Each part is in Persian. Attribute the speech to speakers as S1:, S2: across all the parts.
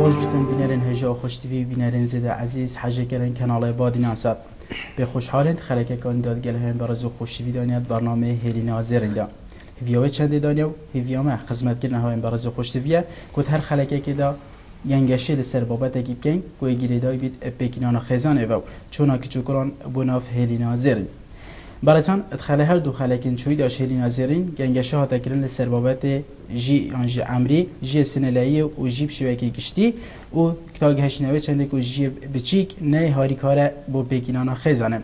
S1: خوش بیتن بینرین هجا خوش تیوی بینرین زده عزیز حاجه کردن کانال بادی ناسات به خوشحالند خلک کاندید گله هم برای خوش تیوی دانیات برنامه هلینا زرنده هیویای چند دانیو هیویامه خدمت کردن هم برای خوش تیویه کد هر خلک که دا ینگشه لسر بابت اگیکن کوی گریدای بیت بکینان خزانه و چونا که چوکران بناف هلینا زرن براتان ادخال هر دو خلکن چوی داش هلینا زرین ینگشه ها تکرن لسر بابت جی آنج عمری جی سنلایی و جیب شوکی گشتی و کتاگ هشنوی چنده که جیب بچیک نه هاری کاره با بکینان خزانه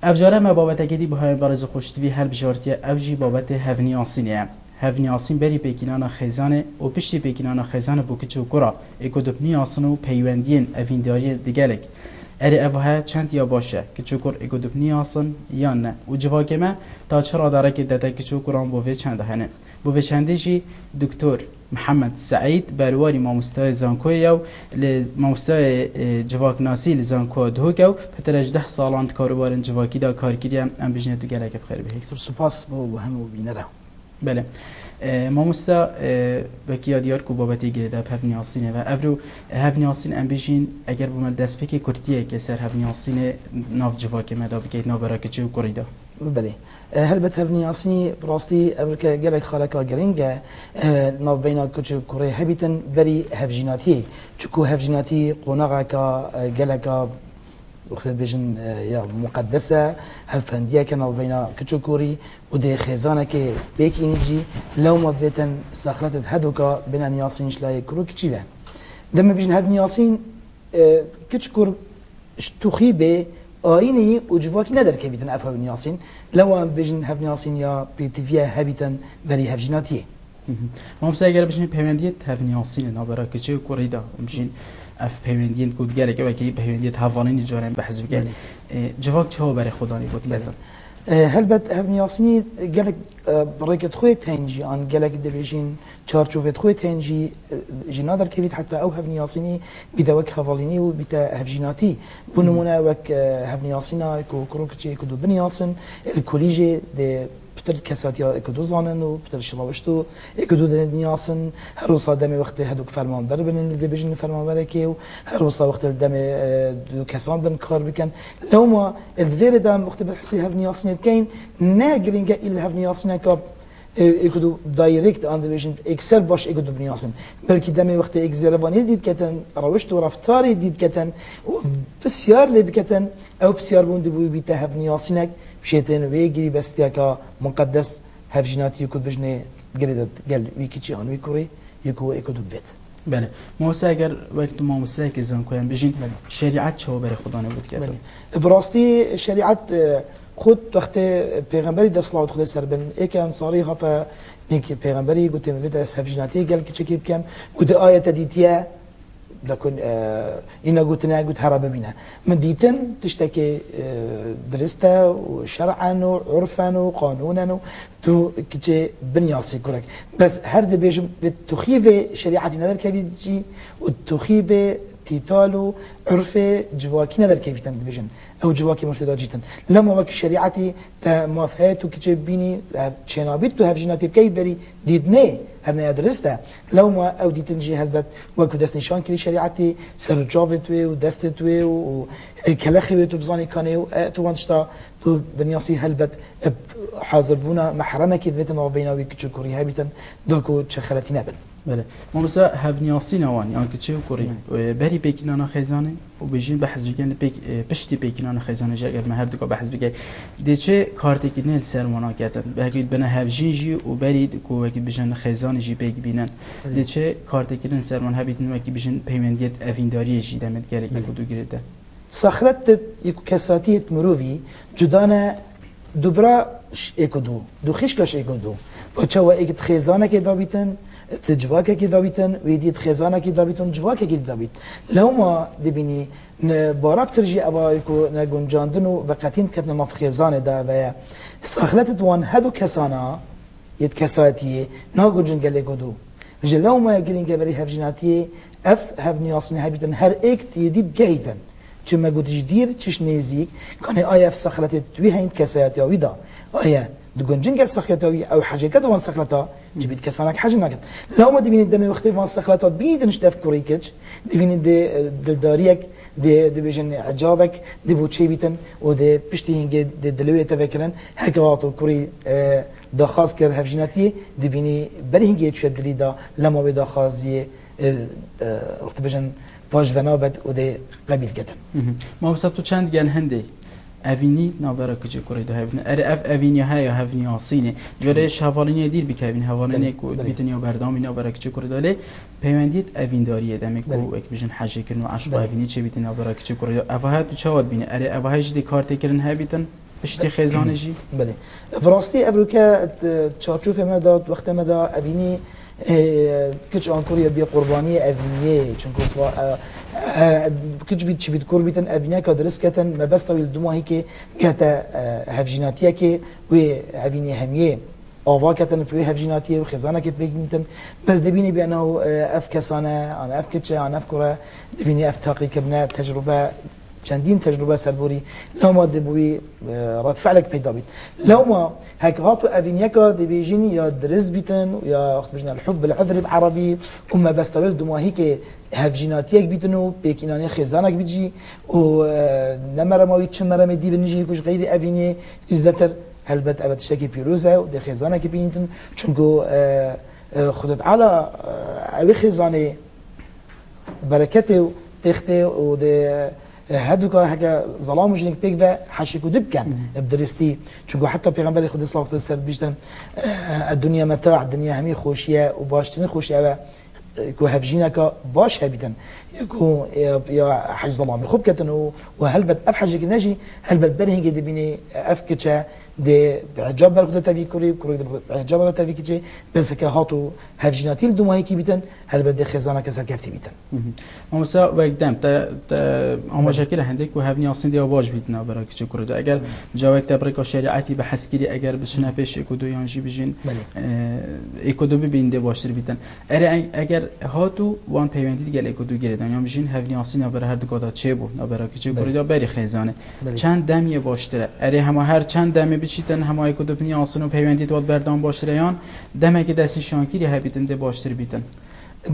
S1: افجاره ما بابت اگدی با های برز خوشتوی هر بجارتی افجی بابت هفنی آسینه هفنی آسین بری پیکینان خزانه و پشتی پیکینان خزانه بو کچو کرا اکودپنی آسن و پیوندین افینداری دیگرک اری اوها چند یا باشه کچو کر اکودپنی آسن یا نه و جواکمه تا چرا داره که داده کچو کران بوه چند هنه بوه چنده جی دکتر محمد سعید برواری ماموستای زانکوی و ماموستای جواک ناسی لزانکو دهوکو پترش 10 سالان کاروبارن جواکی دا کار کردیم ام بجنه تو گلک بخیر بهی
S2: دکتر سپاس با همه بینره
S1: بله ماموستا بکیا دیار کو بابتی گیرده هفنی آسینه و افرو هفنی آسین ام بجین اگر بومل دست پکی کرتیه که سر هفنی آسینه ناف جواکی مدا بکید ناف برا کچه و کریده
S2: بله هل بتهبني عصني براستي أمريكا جالك خلقا جرينجا ناف بينا كوتشو كوري هبيتن بري هفجيناتي تشكو هفجيناتي قناغا كا جالك وخذ بيجن يا مقدسة هفنديا كان ناف بينا كوتشو كوري ودي خزانة كي بيك إنجي لو ما بيتن ساخرت هدوكا بين نياسين شلاي كرو كتشيلا دم بيجن هفني ياسين كتشكور تخيبه آینی و جواکی نداره که بیتن افها بنیاسین لو هم بجن هف نیاسین یا بیتویه هبیتن بری هف جناتیه
S1: ما بس اگر بجن پیوندیت هف نیاسین نابرا کچه و کوریدا بجن اف پیوندیت کود گره که وکی پیوندیت هفانینی جارم بحث بگن جواک چه بر خدانی بود کردن
S2: هل بد هف نیاسینی گلک برکت خوی تنجی آن گلک دبیجین چارچوفت خوی تنجی جنادر که حتى او هف نیاسینی بدوک هفالینی و بیت هف جناتی بنمونه وک هف نیاسینا کو کروکچی کو دو بنیاسن الکلیجه ده بتر کساتیا اکدو زانن و بتر شلوشتو اکدو دنیاسن هر روز دم وقت هدوک فرمان بر بن اللي بيجن فرمان بر كيو هر روز وقت الدم دو كسان بن كار بكن لو ما الفير دام وقت بحسي هفنياسن كاين ناجرينجا الا هفنياسن كاب اكدو دايركت اند بيجن اكسل باش اكدو بنياسن بلكي دم وقت اكزرباني ديد كتن روشتو رفتاري ديد كتن بسيار اللي بكتن او بسيار بوند بو بيتا هفنياسنك بشيتين ويجري بستياكا مقدس هفجناتي يكون بجنة قريدة قال ويكيتشي عن ويكوري يكو اكدو بفيت
S1: بله موسى اگر وقت ما موسى که زن کویم بجین شریعت چه بر خدانه بود کرد
S2: براستی شریعت خود وقت پیغمبری دست الله خدا سر بن ایک انصاری هتا نیک پیغمبری گفت میوید از هفجناتی قال که چکی بکم گفت آیت دیتیه دكون إنا قلت هرب بنا من ديتن تشتكي درستا وشرعا وعرفا وقانونا تو كتشي بنياسي كورك بس هرد بيجم بالتخيبة شريعتي ندر كبيرتي والتخيبة تيتالو عرفة جواكي ندر كيفيتن دبيجن او جواكي مرتدا جيتن لما وك شريعتي تا موافهات وكتشي بيني تشينابيت تو هفجناتي بكي بري ديدني هرنا درسته لو ما او دي تنجي هلبت وكو دست نشان كلي شريعتي سر جافتوي ودستتوي وكلخي بزاني كاني تو وانشتا تو بنياسي هلبت حاضر بونا محرمك ذاتنا وبيناوي كتشو كوري هابيتن دوكو تشخلتي نابل
S1: بله ما مثلا هفنیاسی نوانی آن که چه کوری بری پیکینان خزانه و بجین بحث بگن پشتی پیکینان خزانه جا اگر مهر دکا بحث بگن دیچه کارتی که نیل سرمانا کردن بهگید بنا هفجین جی و برید کو وقتی بجن خزانه جی پیک بینن دیچه کارتی که نیل سرمان هبیتن وقتی بجن پیوندیت افینداری جی دمت گره که فدو گرده
S2: صخرت یک کساتیت مروی جدانه دوبرا اکدو دو خشکش اکدو و چه و اگه خزانه که دابیتن تجواكه كي دابيتن ويديت خزانه كي دابيتن جواكه كي دابيت لو ما دبيني باراب ترجي ابايكو نگون جاندنو وقتين كتن ناف خزانه دا و ساخلت دوان هدو كسانا يد كساتي ناگون جنگل كدو جل لو ما يجرين جبري هفجناتي اف هفني اصني هبيتن هر اكت يديب جيدن چما گوت جدير چش نزيك كان اي اف ساخلت توي هند كساتي ويدا ايا دگون جنگل سخیتاوی او حاجه کد وان سخلتا جبید کسانک حاجه نکد لو ما دبینید دم وقتی وان سخلتا بیدنش دف کوریکج دبینید دلداریک د بیژن عجابک د بوچی بیتن و د پشتی هنگ د دلوی تفکرن هکوات و کوری داخواست کر هفجیناتی دبینی بری هنگی چه دلی دا لما به داخوازی وقت بیژن باش ونابد و د قبیل کتن
S1: ما بسات تو چند گل هندی اوینی نابرا کجا کوری ده هفن اف اوینی های یا هفنی آسینه جورش حوالینی دیر بکوین حوالینی کو بیتنی و بردامی نابرا کجا کوری داله پیوندیت اوین داریه دمی کو یک بیشن حاجه کردن و عشق اوینی چه بیتنی نابرا کجا کوری داله اوها تو چه واد بینه اوها جدی کارت کردن ها بیتن پشتی خزانه جی
S2: بله براستی ابروکه چارچوف مداد وقت مدا اوینی کچ آنکوری بی قربانی اوینیه چون کو کچ بیت چی بیت کور بیتن اوینیه که درست کتن مبست طویل دماهی که گهتا هفجیناتیه که و اوینی همیه آوا کتن پی هفجیناتیه و خزانه که پیک میتن بس دبینی بیانو اف کسانه آن اف کچه آن اف کوره دبینی اف تاقی کبنه تجربه چندین تجربه سربوری لو ما دبوی رد فعلك پیدا بید لو ما هک هاتو اوینیکا دبیجین یا درز بیتن یا وقت بجنا الحب العذر بعربی اما بستویل دماهی که هفجیناتیک بیتن و بیکینانی خزانک بیجی و نمره ماوی چه مرمه دی بنجی کش غیر اوینی ازدتر هلبت ابد شتکی پیروزه و ده خزانک بینیتن چونکو خودت على اوی خزانه برکته و تخته و ده هادو که هک ظلام جنگ پیک و حشی کدوب کن بدرستی چون حتی پیغمبر خود صلی الله علیه و سلم بیشتر الدنیا متاع الدنیا همی خوشیه و باشترین خوشیه و کو هفجینا که باش هبیتن کو یا حج ظلامی خوب کتن و هلبت اف حج نجی هلبت برهنگ دبینی اف کچه ده عجاب بر خود تبی کوری عجاب بر تبی کچه بس که هاتو هفجیناتی الدماهی کی بیتن هلبت ده خزانه کسر کفتی بیتن
S1: ما مثلا وقتم تا آماجکر هندی کو هفنی آسین دی آواج بیتنا برای کچه کوری اگر جواب تبریک شریعتی به حسگیری اگر بشنه پیش اکودو یانجی بجین اکودو ببینده باشتر بیتن اگر هاتو وان پیوندی دیگه اکودو گردن یا بجین هفنی آسین برای هر دو کادا چه بود برای کچه کوری بری خزانه چند دمیه باشتره اره همه هر چند دمی بچیتن همه اکودو بنی آسین و پیوندی تو بردان باشتره یان دمه که دستی شانکیری هبیتن ده باشتر بیتن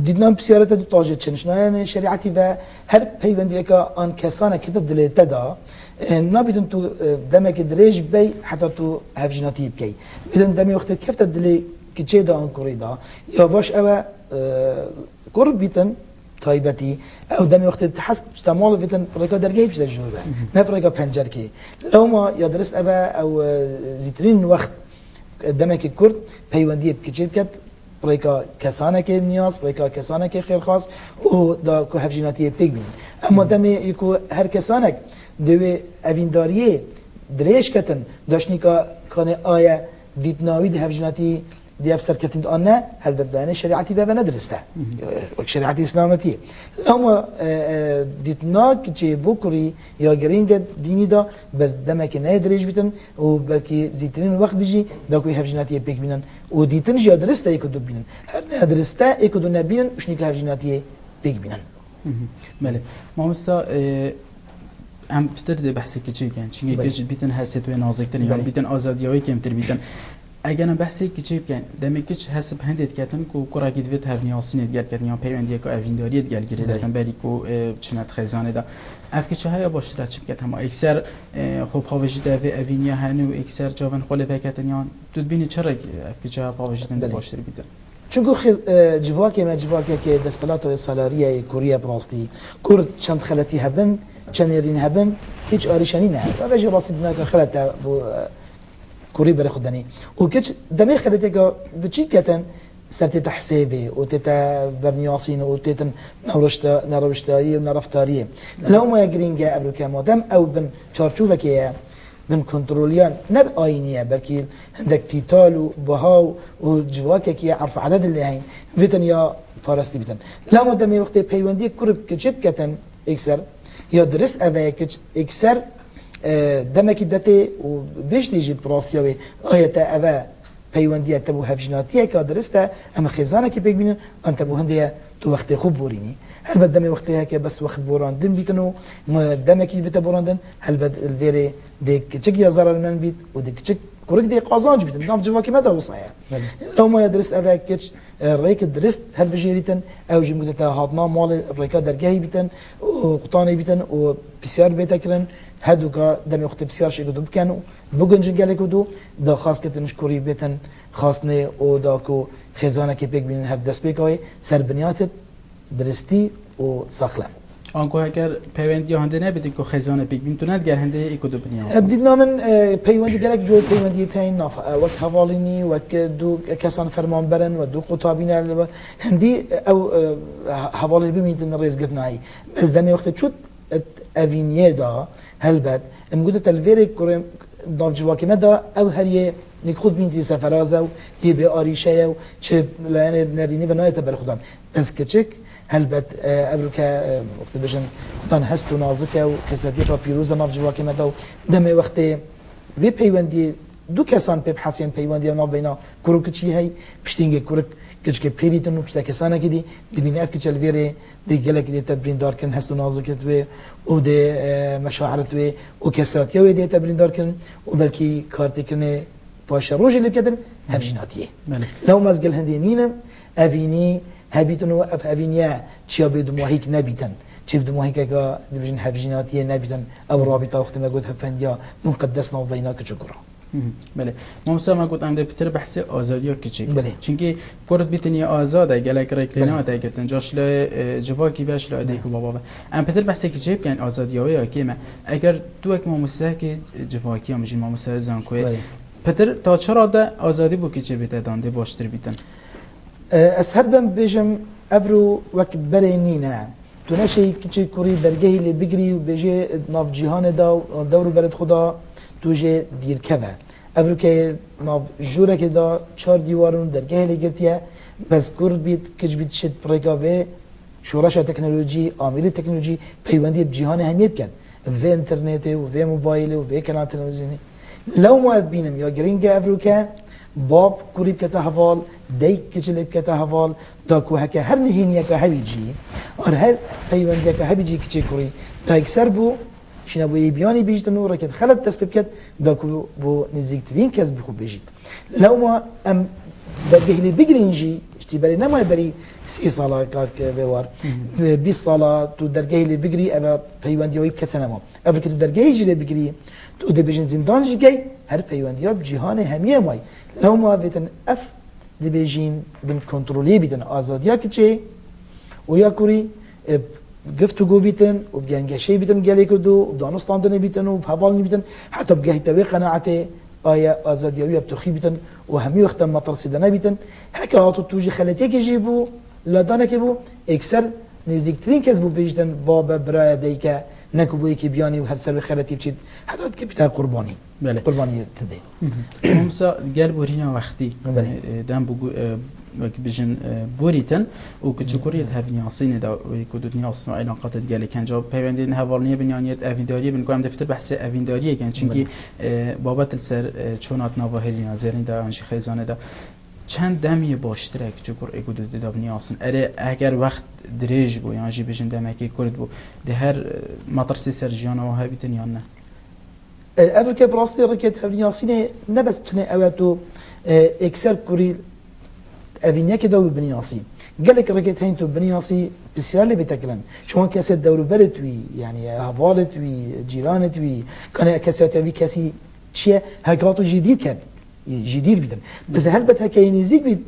S2: دیدن بسیارت دو تاجت چنشنان شریعتی و هر پیوندی که آن کسانه که دلیت دا نبیدن تو دمه که دریج بی حتی تو هفجیناتی بکی بیدن دمی وقت کفت دلی که چه دا آن کوری دا یا باش او قرب بیتن تایبتی او دمی وقت تحس استعمال بیتن برای درگاهی بیشتر جوره نه برای پنجر کی لو ما یا درست او زیترین وقت دمه که کرد پیوندی بکچه بکد برای کسانه که نیاز برای کسانه که خیر خواست و دا کو هفجیناتی پیک بین اما دمی یکو هر کسانه دوی اوینداریه دریش کتن داشتنی که کانه آیا دیدناوی ده هفجیناتی دیاب سر کتند آن نه هل بدانه شریعتی به ندرسته وک شریعتی اسلامتی اما دیدنا که چه بکری یا گرینگ دینی دا بس دمک نه دریج بیتن و بلکه زیترین وقت بیجی دا کوی هفجیناتی پیک بینن و دیتن جا درسته یک دو بینن هر نه درسته یک دو نبینن مشنی که هفجیناتی پیک بینن
S1: بله ما مستا هم بتر ده بحثی که چی کن چون که بیتن حسیت و نازکتر یا بیتن آزادیایی کمتر بیتن اگر نه بحثی که چی کن دمیکش حسب هندیت کتن کو کراگید ویت هفنی آسینت گرد کتن یا پیوندی که اوینداریت گرد گیره دادن بری کو چنت خزانه دا افکی چه های باشتر چی بکت هم اکثر خوب خواهشی دوی اوینیا هنو اکثر جوان خاله بکتن یا تو بینی چرا افکی چه های خواهشی دنده باشتر بیتن
S2: چون جواکه ما جواکه که دستلات و سالاریه کوریا براستی کورد چند خلتی هبن چنیرین هبن هیچ آریشانی نه و وجه راستی بنا که خلت کوری برای خودنی و کچ دمی خلتی که بچی کتن سرتی تحسیبه و تتا برنیاسین و تتا نروشتایی و نرفتاریه لو ما يقرينجا أبروكا مادام أو بن چارچوفه که بن کنترولیان نب آینیه بلکه هندک تیتال و بهاو و جواکه که عرف عدد اللي هين فيتن یا فارستی بیتن لما دمی وقت پیوندی کرب کچب کتن اکسر یا درست اوه کچ اکسر دمکی دته و بیش دیجی براسیاوی آیت اوه پیوندی تبو هفجناتیه که درسته اما خزانه که بگ بینن انت بو هندیه تو وقت خوب بورینی هل بد دمی وقتها که بس وقت بوراندن بیتنو دمکی بیت بوراندن هل بد الویره دک چک یا ضرر من بیت و دک چک كورك دي قازانج بيتن ناف جواكي مدى وصايا لو ما يدرس أبا كتش ريك درست هل بجيريتن أو جمعت هاتنا مال ريكا درجهي بيتن وقطاني بيتن وبسيار بيتكرن هادوكا دم وقت بسيار شيء قدو بكانوا بوجنج قالك قدو دا خاص كتنش كوري بيتن خاصني او داكو خزانه كي بيك بين هر دست بيكاي سر بنيات درستي و ساخلم
S1: آنکو اگر پیوندی هنده نبیدی که خزانه پیک بین تونت گر هنده ایکو دو بنیام
S2: بدينا من پیوندی گرک جو پیوندی تاین ناف وک حوالینی وک دو کسان فرمان برن و دو قطابین هندی او حوالی بميت الرئيس قفناي بس دمي وقت شو افينيه دا هلبت امجود تلفيري كورم دار جواكي مدى او هريه نخود بینتی سفرازه و یه به آریشه و چه لعنه نرینی و نایت بر خودم بس کچک هلبت ابرو که وقت بجن خودان هست و نازکه و کسادی را پیروز ناف جواکی مده و دم وقت وی پیوندی دو کسان پیب حسین پیوندی و ناف بینا کروک چی هی پشتینگه کروک کچک پیریتن و پشت کسانه کدی دبینه اف کچل ویره دی گلک دی تبرین دار کن هست و نازکت و دی مشاعرت و کساتیه و دی تبرین دار کن و بلکی کارتی کنه باشه روزی اللي بكتن هفجيناتيه لو مازقل هندينينا افيني هبيتن وقف افينيا تشيا بدموهيك نبيتن تشي بدموهيك كا دبجن هفجيناتيه نبيتن او رابطه وقت ما قلت هفنديا مقدسنا وبيناك شكرا
S1: بله ما مثلا قلت عند بتر بحث آزادی کچی
S2: بله
S1: چونکه کرد بیتنی آزاده گلک رکلنا تا گرتن جاش ل جواکی باش ل ادیکو بابا ام بتر بحث کچی کن آزادی یا کیما اگر تو یک ماموسه که جواکی هم جین ماموسه زانکوی پتر تا چرا ده آزادی بو کچی بیت دانده باشتر بیتن
S2: از هر دم بجم افرو وک برینینا تو نشی کچی کوری درگاهی لی بگری و بجی ناف جهان دا دورو برد خدا تو جه دیر کبه افرو که ناف جوره که دا 4 دیوارون درگاهی لی گرتیه بس کرد بیت کچ بیت شد پریکاوه شورش تکنولوژی آمیل تکنولوژی پیوندی بجهان همیه بکن و انترنت و موبایل و کانال تلویزیونی لو ما بينم يا جرينجا افروكا باب كوريب كتا هفال ديك كجلب كتا هفال داكو هكا هر نهينيا كهبيجي اور هر پیونديا كهبيجي كچي كوري دايك سربو شنا بو يبياني بيجتنو ركت خلت تسبب كت داكو بو نزيكترين كاز بخو بيجيت لو ما ام درجه لي بيجرينجي اشتباري نما يبري 3 صلاة كاك بوار 20 صلاة تو درجه لي بيجري ابا پیونديا ويب كسنما افريكا تو درجه جي بيجري تو دبیجن زندان جی هر پیوندی ب جهان همیه مای لو ما بیتن اف دبیجین بن کنترلی بیتن آزادیا کچه و یا کوری گفتگو بیتن و بگنگشی بیتن گلی کدو و دانستاندن بیتن و بحوال بیتن حتی بگهی توی قناعت آیا آزادیوی بتخی بیتن و همی وقت مترسیدنه بیتن هکه هاتو توجی خلطی که جی بو لادانه که بو اکثر نزدیکترین کس بو بیجتن باب برای دیکه نکوبوی که بیانی و هر سر خلطی بچید حتی که بیتا قربانی
S1: بله
S2: قربانی تده
S1: همسا گل بورینا وقتی دم بگو بجن بوریتن و کچکوریت هفنیاسین دا و کدوتنی اصلا علاقات گلی کنجا پیوندی نهوارنی بنیانیت اوینداری بنگویم دفتر بحث اوینداریه کن چونکی بابت السر چونات نواهری نازرین دا انشی خیزانه دا چند دمی باشتره که چکر اگودو دابنی آسن اره اگر وقت دریج بو یعنی جی بجن دمکی کرد بو ده هر مطرسی سرجیان و ها بیتن یا نه
S2: اول که براستی رکت هفنیاسینه نبس تنه اوتو اکسر کری اوینیه که دو بنیاسی قالك ركيت هين تو بنياصي بسيار اللي بتكلم شو كاسات دور برتوي يعني هفالتوي جيرانتوي كان كاسات في كاسي شيء هكراتو جديد كان جديد بيدن بس هل بتها كاينيزيك بيد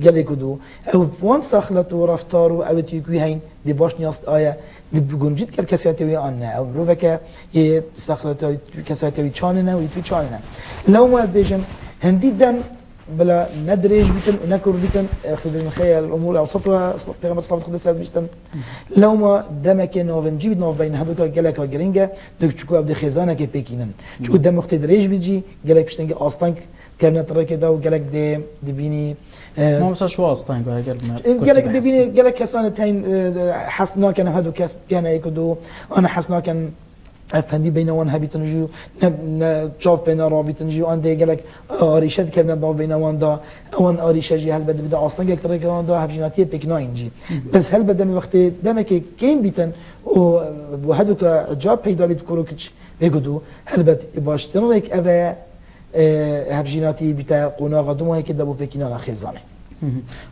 S2: قال لك دو او وان سخلتو رفتارو او تيكوي هين دي باش نياست ايا دي بقول جد كاساتوي انا او روفكا هي سخلتو كاساتوي تشاننا ويتوي تشاننا لو ما بيجن هندي دم بلا ندرج بيتن ونكر بيتن خذ المخيل الامور اوسطها بيغمر صلاه القدس بيشتن لو ما دمك نوفن جيب نوف بين هذوك قالك جرينجا دوك تشكو ابدي خزانه كي بيكينن شو دم وقت دريج بيجي قالك بيشتن اصلا كان ترى كده وقالك دي بيني
S1: ما بس شو اصلا
S2: قالك دي بيني قالك كسانه تاين حسنا كان هذوك كان يكدو انا حسنا كان افندی بین وان هبی تنجیو نه جاف بین رابی تنجیو آن دیگه لک آریشد که بین داو بین وان دا وان آریشه جی هل بده اصلا یک طرح کردن دا هفجیناتی پیکنا اینجی بس هل بده می وقتی دم که کیم بیتن و هدو که جاب پیدا بید کرو کچ بگودو هل بد باشتن ریک اوه هفجيناتي بتا قناغ دوما هيك دبو بكينا خيزانه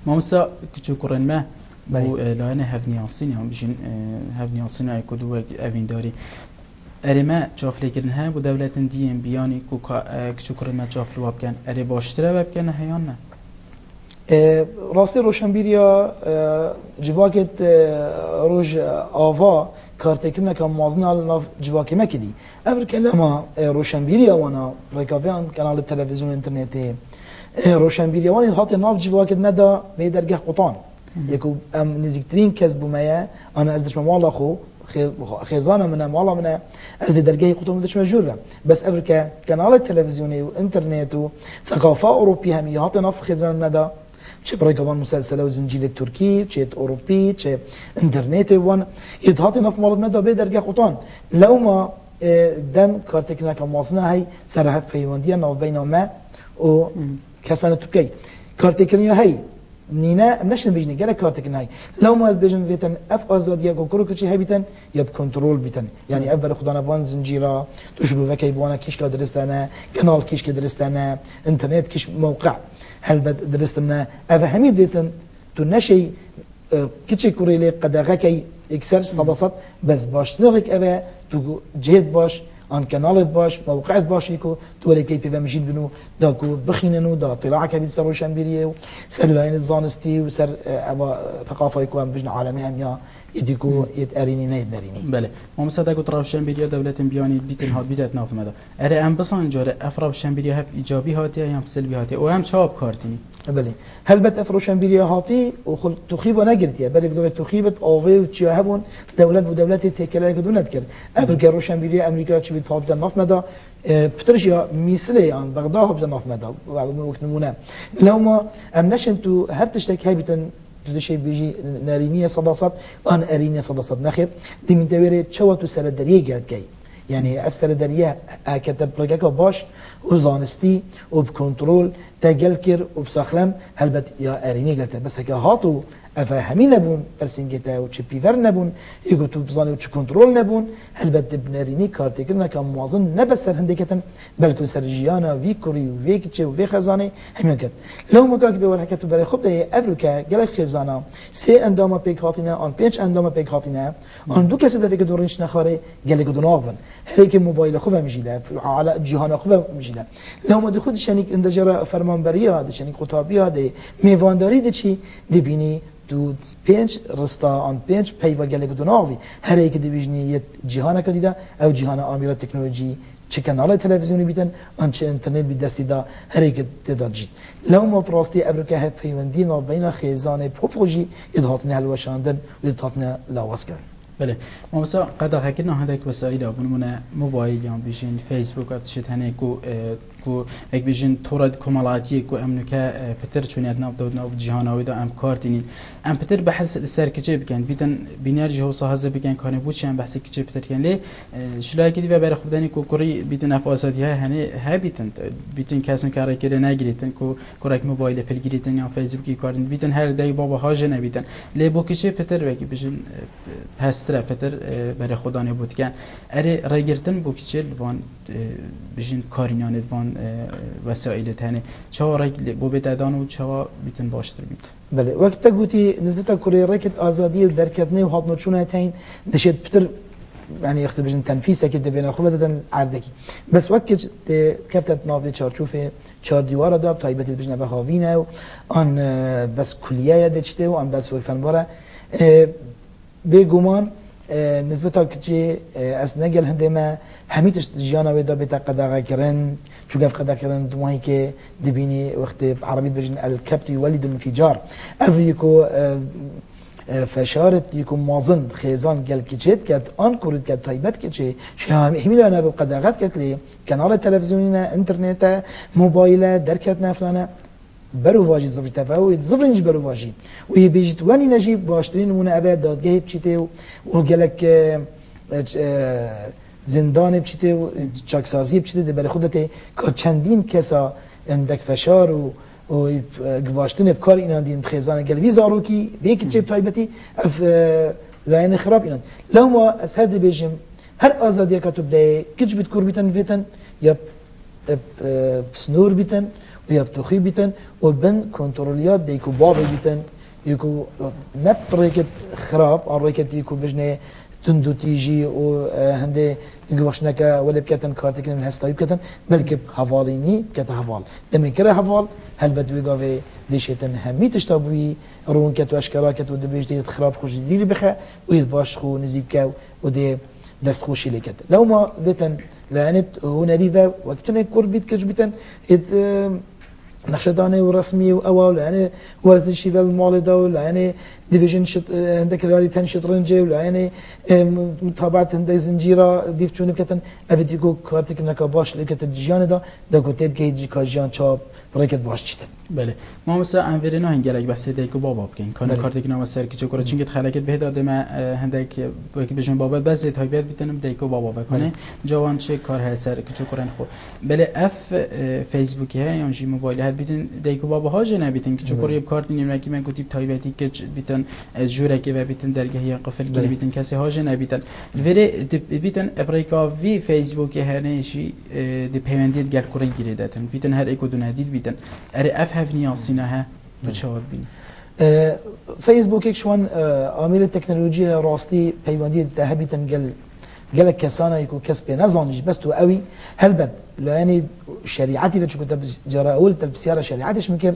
S1: مامسا كتشو كورن ما
S2: بله.
S1: بو لانا هفنياسين هم بيجين هفنياسين اي كدو افين داري ارما چافلی کردن ها بو دولت دیم بیانی کو کچو کورن ما چافلو وابکن اری باشتره وابکن هیان نه
S2: راستی روشنبیریا جواکت روج آوا کارتکرنا که مازنال ناف جواکی مکدی افر کلمه روشنبیریا وانا رکاویان کانال تلویزیون اینترنتی روشنبیریا وانی هات ناف جواکت مدا می درگه قطان یکو ام نزیکترین کس بومایه انا از دشمن والا خو خزانه منه مالا منه از درجه قطعه مدش مجبور بس افريكا كانال التلفزيوني وانترنت وثقافه اوروبيه هم يعطي نف خزانه مدى چه برای كمان مسلسل وزنجيل التركي چه اوروبي چه انترنت وان يتعطي نف مالت مدى به درجه قطعه لو ما دم كارتكنا كماسنا هي سرها فيونديه نو بين ما و كسانه تركي كارتكنا هي نينا منش نبيجني جالك كارتك نهاي لو ما بيجن فيتن اف ازاديا كوكرو كشي هاي بيتن يب كنترول بيتن يعني افر خدانا فان زنجيرا تشرو فكاي بوانا كيش كدرستنا قناه كيش كدرستنا انترنت كيش موقع هل بد درستنا افهميت فيتن تنشي كيشي كوريلي قداغكي اكسر صدصت بس باش ترك افا تو جهد باش ان كانالت باش موقعت باش يكو تولي كي بي مجيد بنو داكو بخيننو دا طلاعك بي سر روشنبيريه سر لاين زانستي وسر ابا ثقافه يكون بجن عالمي هم يا يديكو يتاريني نيد داريني
S1: بله ما مسدا قلت روشنبيريه دولت بياني بيتن هات بيدت ناف مدا اري ام بسان جاره افرا روشنبيريه هب ايجابي هاتي يا سلبي هاتي او هم شاب كارتيني
S2: بله هل بت افروشنبيريه هاتي وخل تخيبه نجرتيا بل في تخيبه اوفي وتشي هبون دولت بدولت تكلا كدون نذكر افريكا روشنبيريه امريكا تشي بتحب ناف مدا بترجع مثلي عن بغداد هب ناف مدا وقت نمونه لو ما امنش انتو هر تشتك هاي بتن شيء بيجي نارينيه صداصات ان ارينيه صداصات ناخذ دي من دويره تشوت سر دريه جات جاي يعني افسر دريه كتب برجاكو باش وزانستي وبكنترول تجلكر وبسخلم هلبت يا ارينيه جات بس هكا هاتو افهمين نبون برسنجتا و بيفر نبون يقول تو بزاني و كنترول نبون هلبت بناريني كارتكرنا كموازن نبسر هندكتن بلكو سرجيانا في كوري و في كتشي و في خزاني همين كت لو ما كاك بيور حكتو بري خب ده افريكا جل خزانه سي انداما بيك هاتينا ان بينش انداما بيك هاتينا ان دو كسه دفيك دورنش نخاري جل قدناغن هيك موبايل خوفا مجيله على جهان خوفا مجيله لو ما دخول شنيك اندجرا فرمانبريه هذا شنيك خطابيه هذا ميوانداري دشي دبيني دو پنج رستا آن پنج پیوا گله دوناوی هر یک دیویژنی جهان کدیده او جهان آمیرا تکنولوژی چه کانال تلویزیونی بیتن آن چه اینترنت بی دستی دا هر یک تداد جید لو ما براستی افریقا هف پیوندی نو بین خیزان پروژی ادهاتنه هلوشاندن و ادهاتنه لاواس کردن
S1: بله ما مثلا قد حكينا هذاك وسائل ابونمنا موبايل يعني بيجين فيسبوك اتشت هنيكو كو هيك بيجين تورد كمالاتي كو امنكا بتر چونيت ناف دود ناف جهاناوي دا ام كارتينين ام بتر بحث السر كجي بكن بيتن بينرجي هو صاحب بكن كان بوچ ام بحث كجي بتر كان لي شلا كدي و بر خداني كو كوري بيتن افاساتي هني ها بيتن كاسن كار كده نگريتن كو كورك موبايل پلگريتن یا فيسبوك كاردن بيتن هر داي بابا هاجه نبيتن لي بو كجي بتر وكي بيجين هسترا بتر برای خدا نبود که اره رایگرتن بو کیچل وان بجین کارینانت وان وسایل تنه چه رای بو بدادان و چه بیتن باشتر بیت
S2: بله وقت گویی نسبتا کره رکت آزادی و درکتنه و هات نوچونه تاین نشد بتر يعني يختبر تنفيسه كده بين اخوه بدن عردكي بس وقت كفتت نافي چارچوفه چار دیوار داب تایبت بجنه به هاوینه ان بس کلیه دچته و ان بس فنبره بگمان نسبتا كتشي اسنجل هندما حميتش جانا ودا بتا قداغا كرن شوقف قداغا كرن دماهي كي دبيني وقت عربي بجن الكبت يولد الانفجار افيكو فشارت يكون مازن خيزان قال كيتشيت كات انكورت كات تايبت كيتشي شام حميل انا بقداغات كات لي كانال تلفزيوننا انترنت موبايل دركتنا فلانه برو واجی زفر تفاوت زفر اینج برو واجی و یه بیشت وانی نجیب باشترین مونه عباد دادگاهی بچیته و گلک زندان بچیته و چاکسازی بچیته ده برای خودته که چندین کسا اندک فشار و گواشتن بکار اینا دین خیزان گل وی زاروکی بیک چیب تایبتی اف لاین خراب اینا لو ما از هر دی بیجم هر آزادی که تو بده کج بتکور بیتن ویتن یا بسنور بيتن ويا بتوخي بيتن وبن كنتروليات ديكو بابي بيتن يكو ما بريكت خراب عن ريكت يكو بجنه تندو تيجي وهندي يقوش نكا ولا بكتن كارتك من هستاي بكتن بلكب حواليني بكتن حوال دم كره حوال هل بدوي قافي ديشتن همي تشتابوي رون كتو اشكرا كتو دبيش دي خراب خوش ديري بخا ويدباش خو نزيب كاو ودي دست خوشي لكت لو ما بيتن لعنت هنا ريفا وقتنا كوربيت كج بيتن نقشدانه ورسمي واول يعني ورزشي في المال دول يعني ديفيجن عندك ريالي تن شطرنجي ولا يعني متابعه عندك زنجيره ديف شنو كتن افيديو كارتك انك باش لكت الجيان دا كتب كيجي كاجيان شاب بريكت باش جدا
S1: بله ما مثلا انورنا هنگلک بحث دیگه بابا بکن کانال کارتک نام سر کی چکور چنگت خلکت به داده ما هندک که بجن بابا بس تایبیت بیتنم دیگه بابا بکنه جوان چه کار هست کی چکورن خو بله اف فیسبوکی ها یا جی موبایل هست بیتن دیگه بابا ها جن بیتن کی چکور یه کارت نیم کی من گفتم تایبیتی که بیتن جوره که بیتن درگه یا قفل کی بیتن کسی ها جن بیتن ولی بیتن ابریکا وی فیسبوکی ها نشی دی پیوندیت گل کوری گیردن بیتن هر ایکو دونه دید بیتن اره اف هفنی آسینها بچه‌ها بین
S2: فيسبوك شوان عامل التكنولوجيا راستي بيواندي ذهبي تنقل قالك كسانا يكون كسب نزانج بس تو قوي هل بد لا يعني شريعتي بتش كنت جرا اول تلبسياره شريعتش ممكن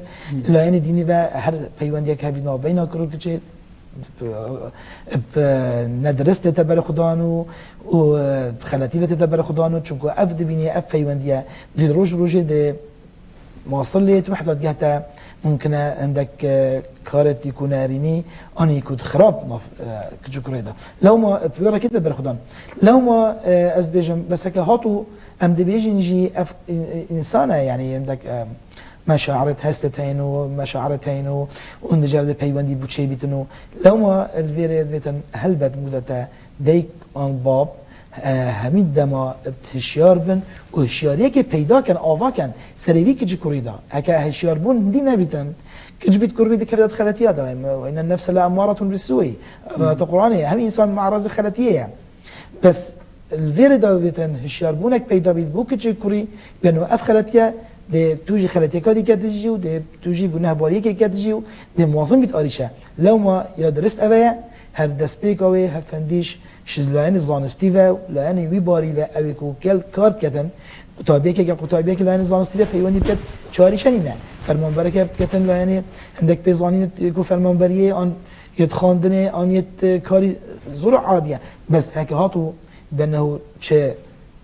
S2: لا يعني ديني هر بيواندي كابينا بينا كروكشي ندرست تبر خدانو وخلاتيفه تبر خدانو چونكو افد بيني اف بيواندي دي روج دي مواصل ليت وحدة جهتا ممكن عندك كارت يكون ريني أنا يكون خراب كجوكري ده لو ما بيورا كده بالخدان لو ما أزبيجم بس هكا هاتو أم دبيجي نجي إنسانة يعني عندك مشاعرت هستتين ومشاعرتين وندجر ده بيواندي بوتشي بيتنو لو ما الفيري بيتن هل بد مدة ديك عن باب همین دما هشیار بن و هشیاریه که پیدا کن آوا کن سریوی که جی کوریدا اگه هشیار بون دی نبیتن که جبیت کوری که بدت خلاتیه دایم و این النفس لاماره بالسوء تو قرآنه همین انسان معرض خلاتیه بس الفير دا بيتن هشيار بونك پیدا بيت بو که کوری بنو اف خلاتیه ده توجي خلاتیه کادی که تجی و ده توجی بونه باریه که تجی و ده موازن بیت آریشه لو ما یا درست اوه هر دست پیکاوی هفندیش شز لاین زانستی و لاین وی باری و اوی کو کل کارت کتن قطابیه که قطابیه که لاین زانستی و پیوندی بکت چاری شنینه فرمانبره که کتن لاین هندک پیزانین کو فرمانبریه آن یت خواندنه آن یت کاری زور عادیه بس هک هاتو بنه چه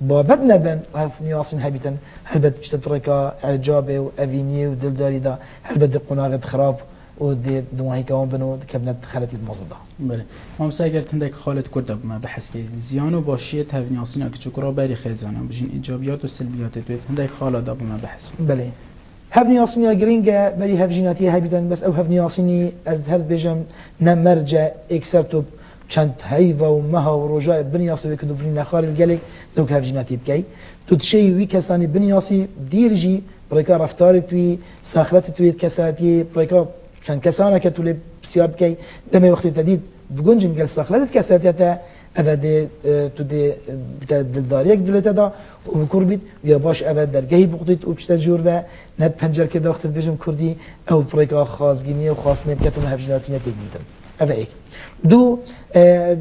S2: بابد نبن هف نیاسین هبیتن هل بد بشتت رکا اعجابه و اوینیه و دلداری دا هل بد قناغت خراب ودي دماهي كمان بنو كابنت خالتي المصدع.
S1: بله. ما مساجر تندك خالد كرد بما بحث كي زيانو باشية تهوني أصلا كتشكرا بري خزانة بجين إيجابيات وسلبيات تويت هندك خالد بما بحث.
S2: بله. هفني أصلا جرينجا بري هفجيناتي هبيتن بس أو هفني أصلا أزهر بجم نمرجع إكسرتوب چند هيفا ومها ورجاء بنياسي كدو برين نخار الجلك دوك هفجيناتي بكي تدشي وي كساني بنياسي ديرجي بريكا رفتار توي ساخرت توي كساتي بريكا كان كسانه كتولي بسيار بكي دمي وقت تديد بجنجن قال ساخلت كساتيتا ابد تدي دلداريك دلتا دا وكربيت ويا باش ابد درجهي بقطيت وبشتا جور و ند بنجر كده وقت بيجم كردي او بريكا خاص جينيه وخاص نبكتون هبجناتين بيجميتن افا دو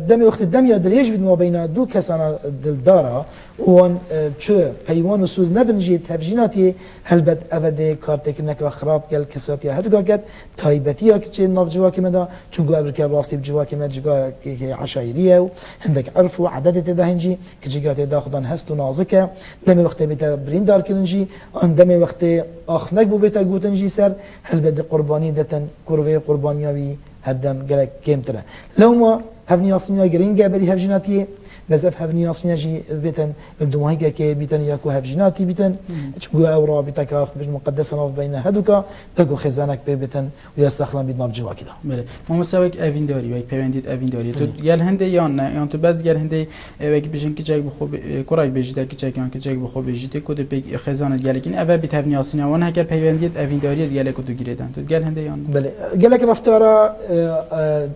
S2: دمي وقت الدم يقدر يجبد ما بين دو كسانه دلدارا وان چه پیوان و سوز نبنجی تفجیناتی هلبت افده کارتک نک و خراب کل کساتی هدو گات تایبتی ها که چه ناف جوا که مدا چون گو ابرکر راستی بجوا که مد جگا که عشایریه و هندک عرف و عدد تدا هنجی که جگا تدا خدان هست و نازکه دم وقت بیتا برین دار کلنجی آن دم وقت آخنک بو بیتا گوتنجی سر هلبت قربانی دتن کروی قربانیاوی هردم گلک کم تره لو ما هفني أصنيا جرينجا بري هفجيناتي بزاف هفني أصنيا جي بيتن الدموهيكا كي بيتن ياكو هفجيناتي بيتن تشبو أورا بيتك أخ بيج مقدسة ناف بين هدوكا تاكو خزانك بيتن ويستخلم بيت ناف جوا كده.
S1: بله ما مساويك أفين داري ويك بيونديت أفين داري تو يال هندي ياننا يان تو بس يال هندي ويك بيجن كي جاك بخو كوراك بيجي كي جاك يان كي جاك بخو بيجي تكو بيج خزانة يالكين أبى بيت هفني أصنيا وانا هكال بيونديت أفين داري يالك تو جريدان تو يال هندي يان.
S2: بله يالك رفتارا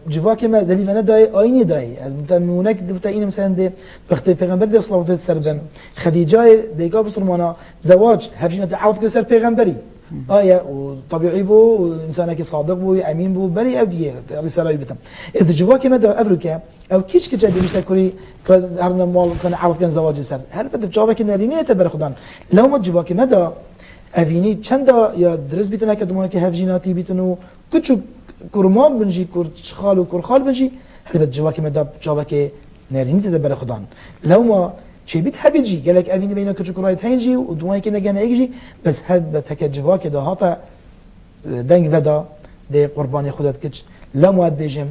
S2: جوا كما دليل أنا داي آینی دایی نمونک دفتا این مثلا ده وقتی پیغمبر ده صلوات الله سربن خدیجه دیگه بسرمانا زواج هفجینات عرض کل سر پیغمبری آیا و طبیعی بو انسان که صادق بو امین بو بری او دیه رساله بتم اذا جوا که مدا افریقا او کیش که جدی بیشتر کری که هر نمال کن عرض کن زواج سر هر بده جواب که نرینه تبر خدان لو ما جوا که مدا اوینی چند یا درس بیتونه که دمونه که هفجیناتی بیتونو کچو کرمان بنجی کر خال بنجی هل بده جوا که مدا جواب که نرینه تبر خدان لو ما چه بیت هبیجی گلک اوینی بینا کچو کرایت هنجی و دمونه که نگنه ایجی بس هد بتک جوا که ده هاتا دنگ ودا ده قربانی خودت کچ لمواد بیجم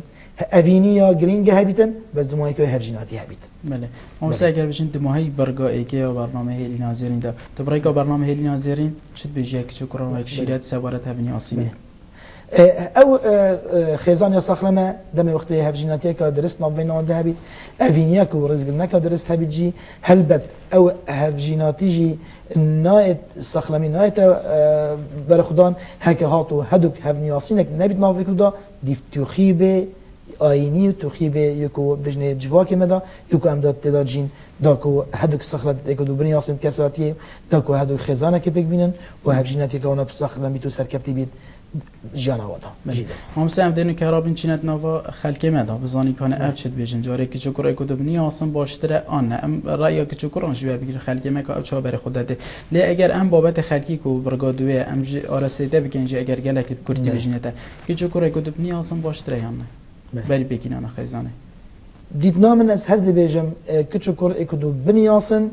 S2: اوینی یا گرینگ هبیتن بس دمونه که هفجیناتی هبیتن
S1: بله ما سعی کردیم بچین دماهی برگا ایکی و برنامه هیلی ناظرین دا تو برای که برنامه هیلی ناظرین چت بیجی کچو کران و یک شیرت سوارت هفینی آسیبی
S2: او خیزان یا سخلمه دم وقتی هفجیناتی که درست نابین آن ده هبید اوینیا که رزق نکا درست هبید جی هلبت او هفجیناتی جی نایت سخلمی نایت بر خدان هک هاتو هدوک هفنیاسینک نبید ناوی کدا دیف توخیبه آینی و توخیبه یکو بجنه جواک مدا یکو امداد تداجین داکو هدوک سخلت اکو دو بنیاسین کساتیه داکو هدوک خزانه که بگبینن و هفجیناتی که اونا بسخلمی تو سرکفتی بید جانا ودا
S1: هم سعی دینو که رابین چینت نوا خلک مدا بزانی کنه افچت بیجن جاره که چکر اکو دو بنی آسان باشتره آن ام رأی که چکر آنش بگیر خلک مکا او چا بر خودت لی اگر ام بابت خلکی کو برگادوی ام آرسیده بگنج اگر گلک کردی بیجنته که چکر اکو دو بنی آسان باشتره یا نه بری بگیرن خیزانه
S2: دید نامن از هر دبیجم که چکر اکو دو بنی آسان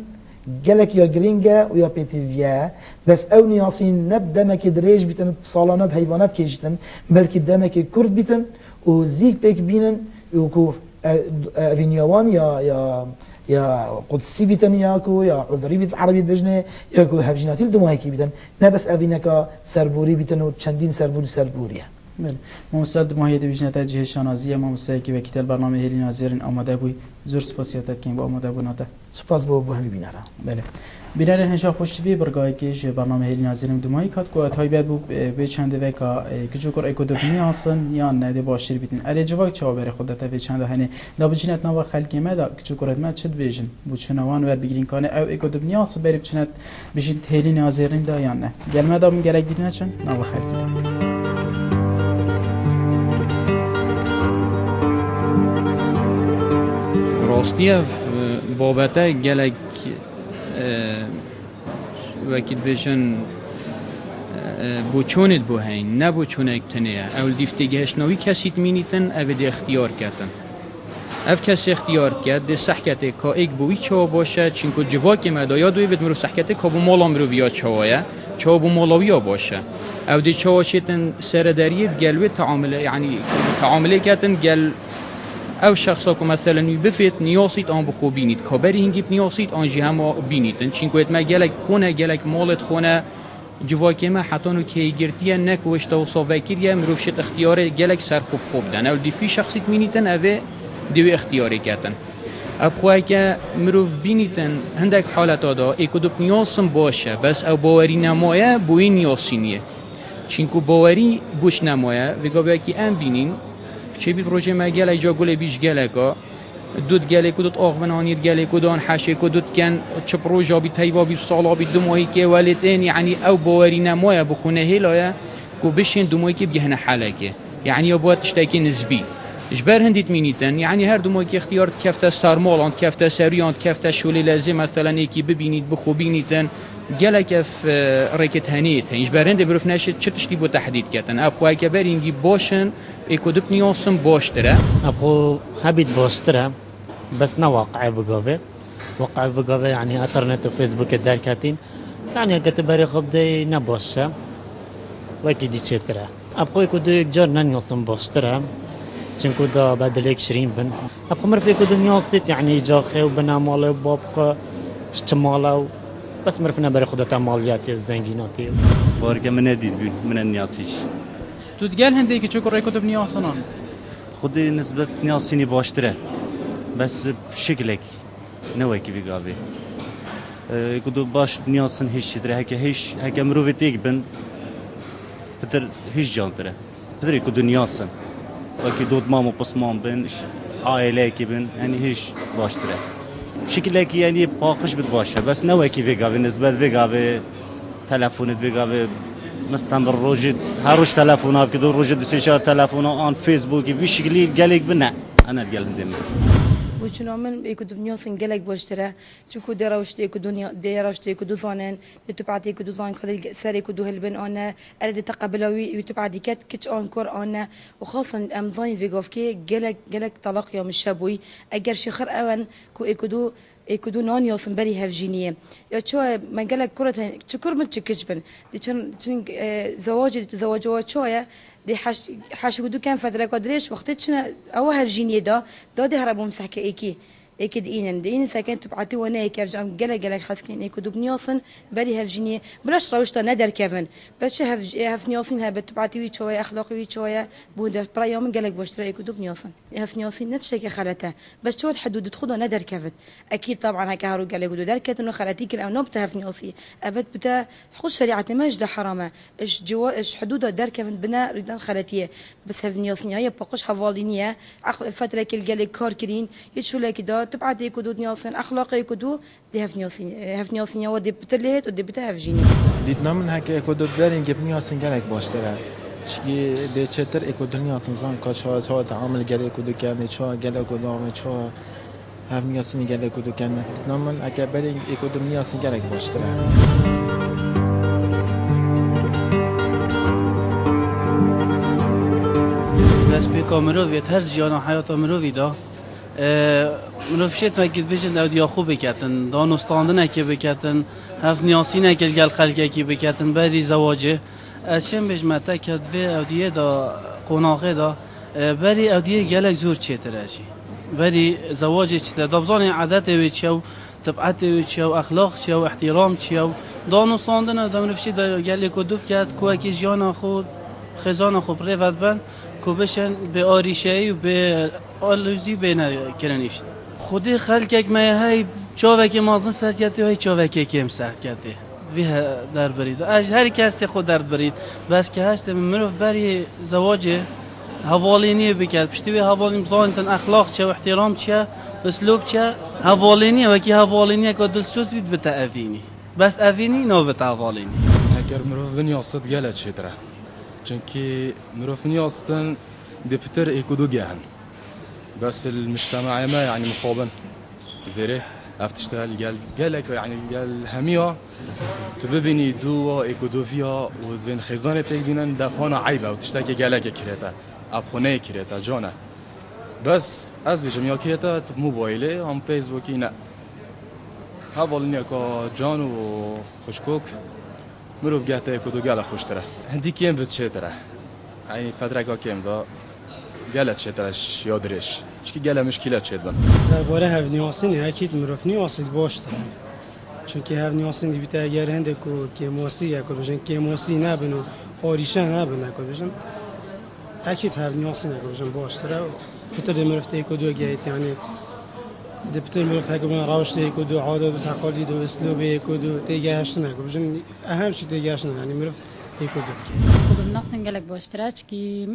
S2: گلک یا گرینگه و یا پیتیویا بس او نیاسین نب دمک دریج بیتن سالانه به حیوانات کشیدن بلکه دمک کرد بیتن و زیگ بک بینن و کو اوینیوان یا قدسی بیتن یا کو یا عذری بیت عربی بجنه یا کو هفجیناتی دماهی کی بیتن نه بس اوینکا سربوری بیتن و چندین سربوریه
S1: بله ما مستعد ماهی دیویژن جهه شنازی ما مستعد که وکیل برنامه هیلی ناظرین آماده بوی زور سپاسیات کن با آماده بوناته
S2: سپاس با همی بیناره
S1: بله بیناره هنشا خوشی برگاهی که برنامه هیلی ناظرین دمایی کات کو اتای بعد بو به چند وکا کجوکر اکودومی آسن یا نه باشیر بیتن اری جواب چه بر خودت به چند هنه دابچینت نوا خلق ما کجوکر ما چت بیژن بو چنوان ور بگیرین کنه او اکودومی آس بر چنت بشین هیلی ناظرین دا یا نه گلمه دا من گرک دیدن چن نوا خلق
S3: راستیه بابته گلک وکیل بشن بوچونت بوهین نه بوچونک تنیه اول دیفتگیش نوی کسیت مینیتن اول اختیار کردن اف کسی اختیار کرد ده صحکته که ایک بوی چوا باشه چینکو جواک مدایا دوی بد مرو صحکته که بو مالا مرو ویا چوایه چوا بو مالاویا باشه او دی چوا شیتن سرداریت گلوی تعامله کردن گل او شخصا که مثلا بفت نیاسید آن بخو بینید کابری هنگیب نیاسید آن جهما بینید چینکویت ما گلک خونه گلک مالت خونه جواکی ما حتی نو که گرتیه نکوشت و صافکیه مروفشت اختیار گلک سر خوب دن او دیفی شخصیت مینیتن اوه دیوی اختیاری کردن اب خواهی که مروف بینیتن هندک حالتا دا ایکودوب نیاسم باشه بس او باوری نمایه بوی نیاسینیه چینکو باوری بوش نمایه وگا بیاکی ام بینین چه بید روزه ما گله جا گله بیش گله کا دود گله کدوت آخ منانیر گله کدان حشه کدوت کن چه پروژه بی تیوا بی سالا بی دمایی که ولتن یعنی او باوری نمایه بخونه هلایه کو بشین دمایی که بگهنه حلقه یعنی ابوات تشتکی نسبی اجبار هندیت مینیتن یعنی هر دمایی که اختیار کفته سرمالان کفته سریان کفته شولی لازم مثلا یکی ببینید بخو بینیتن گله کف رکت هنیت اجبار هند بروف نشد چه تشتی بو تحدید کردن اب خواهی که برینگی باشن اکودب نیاسم باشتره
S4: ابو هبيت باشتره بس نواقع بقابه وقع بقابه يعني انترنت وفيسبوك الداركاتين يعني كتب بري خب دي نباشه وكيدي تشتره ابو يكودو يجار نياسم باشتره چنكو دا بدلك شرين بن ابو مر في كودو نياسيت يعني جاخه وبنا مال بابك اشتماله بس مرفنا بري خدت مالياتي وزنجيناتي
S5: بارك من نديد من النياسيش
S1: تو تقال هندي که چکر اکودوب نیاسنان
S5: خودی نسبت نیاسینی باشتره بس شکلک نوعی که بگاوی اکودوب باش نیاسن هیچ تره هک مروفت یک بن پتر هیچ جان تره پتر اکودو نیاسن وکی دود مام و پسمان بن عائله کی بن یعنی هیچ باشتره شکلی که یعنی باقش بد باشه بس نه وکی وگاوی نسبت وگاوی تلفنت وگاوی مستمر روجد هر روز تلفن ها که دو روز دو سه چهار تلفن آن فیسبوکی وی شکلی گلیک بنه انا گلم دیم
S6: وچنا من يكون دنيا سنجلك باشترا تشوفوا دراوشت يكون دنيا دراوشت يكون دوزانن تبعتي يكون دوزان كذا سر يكون ده البن أنا أرد تقبلوي وتبعتي كت أنكر أنا وخاصة أمضاين في قفكي جلك طلاق يوم الشابوي أجر شخر أوان كو يكودو نان ياسم بري هفجينية يا شو ما قالك كرة شكر من تشكشبن دي كان زواج شوية دي حش يكودو كان فترة قدريش وقتها أو هفجينية ده هربوا مسحك إيكي اكيد دين ساكن تبعتي وانا كيف جام قلق حسكين يكودو بنياصن بري هفجينية بلاش روشتا ندر كيفن بس هفنياصن هبت تبعتي وي شوية اخلاقي وي شوية بوده برا يوم قلق باشتري يكودو بنياصن هفنياصن نتشكي خلته بس شو الحدود تخدو ندر كيفت اكيد طبعا هكا هارو قال يكودو دركت انه خلاتيك او نوبته هفنياصي ابد بتا خش شريعتنا ما جدا حرامه ايش حدوده در كيفن بنا ريدان خلاتيه بس هفنياصن هي بقش حوالينيه فتره كل قال كار كرين يشو لك دا تبعتي كدود نياسن أخلاقي كدو دي هفنياسين ودي بتلهت ودي بتهفجيني.
S7: دیدن من هک اکودو دارین که نیاسن گلک باشتره. چی دی چتر اکودو نیاسن زن کاشها تعامل گله اکودو کنه چه گله اکودو آمد چه هفنیاسنی گله اکودو کنه. دیدن من هک برین اکودو نیاسن گلک باشتره.
S8: دست به کامرویت هر جیان حیات مروی دا. منوف شیت نکید بیشتر داودیا خوب بکتن دانستاندن اکی بکتن هفت نیاسی نکید گل خلقی اکی بکتن بری زواجه اشم بیش متا کد و اودیه دا قناقه دا بری اودیه گلک زور چیتراشی بری زواجه چیتر دبزان عادت ویچیو طبعت ویچیو اخلاق چیو احترام چیو دانستاندن دا منوف شیت دا گلی کدوب کد کوکی جیان خود خزان خوب رفت بند کوبشن به آریشه‌ای و به آلوزی بین کرنیش خودی خلق ما هی چاوکی مازن سرکتی های چاوکی کم سرکتی وی در برید هر کسی خود درد برید بس که هست مروف بری زواج حوالینی بکرد پشتی حوالین بزانتن اخلاق چه و احترام چه اسلوب چه حوالینی و کی حوالینی که دلسوز بید بتعوینی بس اوینی نو بتعوالینی
S9: اگر مروف بنیاست گله چطوره چونکی مروف نیاستن دپتر اکودو گهن بس المجتمع ما يعني مخابن فيري افتشتغل قالك يعني قال هميا تببني دوا ايكودوفيا وذين خزانه بيك بينن دفانا عيبه وتشتكي قالك كريتا ابخونه كريتا جانا بس از بجميع كريتا موبايلي هم فيسبوكي نا هاولني كا جان و خوشكوك مرو بقاتا ايكودو قال خوشتره هندي كيم بتشتره يعني فتره كيم دا گلت شدرش یادرش چی گله مشکلات شد بن
S10: درباره هفنیاسین اکید مرفنی آسید باشتر چون که هفنیاسین بیت اگر هنده که موسی یکو بشن که موسی نبینو آریشن نبینه که بشن اکید هفنیاسین یکو بشن باشتره بیت مرفته یکو دو گیت یعنی دبت مرف هکو بنا راوشته یکو دو عادات و تقالید و اسلوب یکو دو تیگه هشتن یکو بشن اهم شی تیگه هشتن یعنی مرف
S11: بالنص قالك باشتراك كي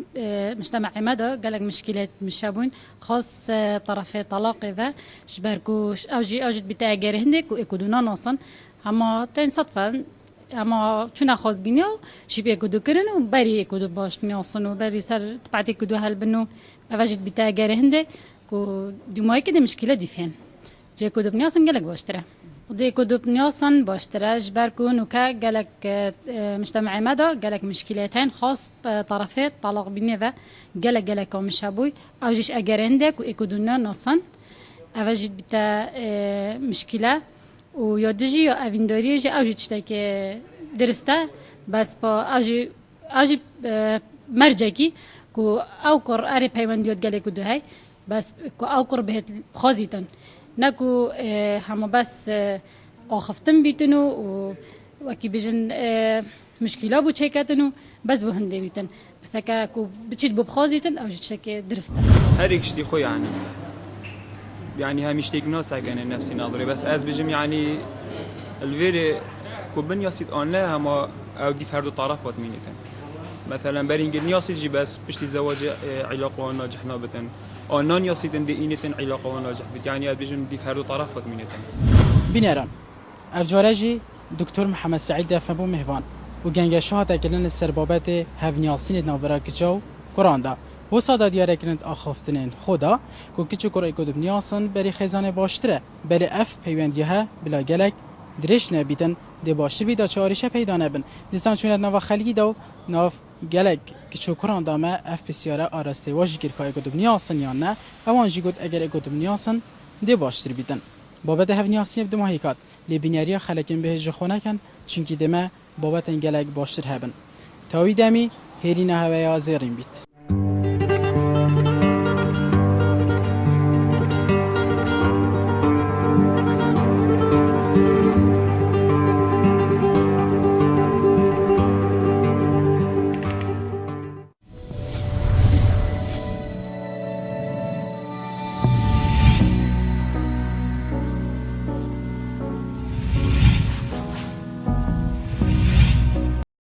S11: مجتمع مدى قالك مشكلات مشابون خاص طرفي طلاق ذا شباركوش اوجد بتاجر هندك ويكودونا ناصن اما تين صدفه اما چون خاص گینیو شبيه كودو كرن وبري كودو باش ناصن وبري سر تبعتي كودو هالبنو اوجد بتاجر هندك كو دماي كده مشكله دي فين جي كودو بناصن قالك باشترا دي كدوب نياسن باشتراج بركون وكا قالك مجتمع مدى قالك مشكلتين خاص طرفات طلاق بنيفا قالك مشابوي او جيش اجرندك ويكودونا ناصن اوجد بتا مشكله ويودجي يا افيندوري جي او جيشتك درسته بس با اوجي مرجكي كو او قر اري بيونديوت قالك دو هاي بس كو او قر بهت خازيتن نكو هم بس آخفتن بیتنو و وکی بجن مشکلات بود چکتنو بس بهنده بیتن بس که کو بچید ببخازیتن او جت که درسته
S12: هر یکشتی خو يعني همیشه یک ناس اگه نفسی نظری بس از بجم يعني الویری کو بنیاسید آن نه اما او دی فرد طرفات مینیتن مثلا برینگ نیاسی جی بس پشتی زواج علاقه ناجح نابتن آنان یاسیدن دی اینتن علاقه و ناجح بید یعنی از بیشتر دیف هر دو طرفات مینتن
S1: بینران افجارجی دکتر محمد سعید دفنبو مهوان و گنگ شهادت کلن سربابت هفنیاسین ناورا کچاو قرآندا و صدا دیاره کنند آخافتنین خدا که کچو قرآن کدوم نیاسن بری خزانه باشتره بلی اف پیوندیه بلا گلک درش نبیدن دی باشتر بیدا چهارشه پیدا نبن دیستان چونت نوا خلقی دو ناف گلک کچو قرآندا ما اف بسیاره آراسته واجی گر که کدوم نیاسن یا نه اوانجی گود اگر کدوم نیاسن دی باشتر بیدن بابت هفنیاسین بدم هیکات لبیناریا خلکن به جخونه کن چونکی دمه بابت گلک باشتر هبن تاوی دمی هرینه هوای زیرین بیت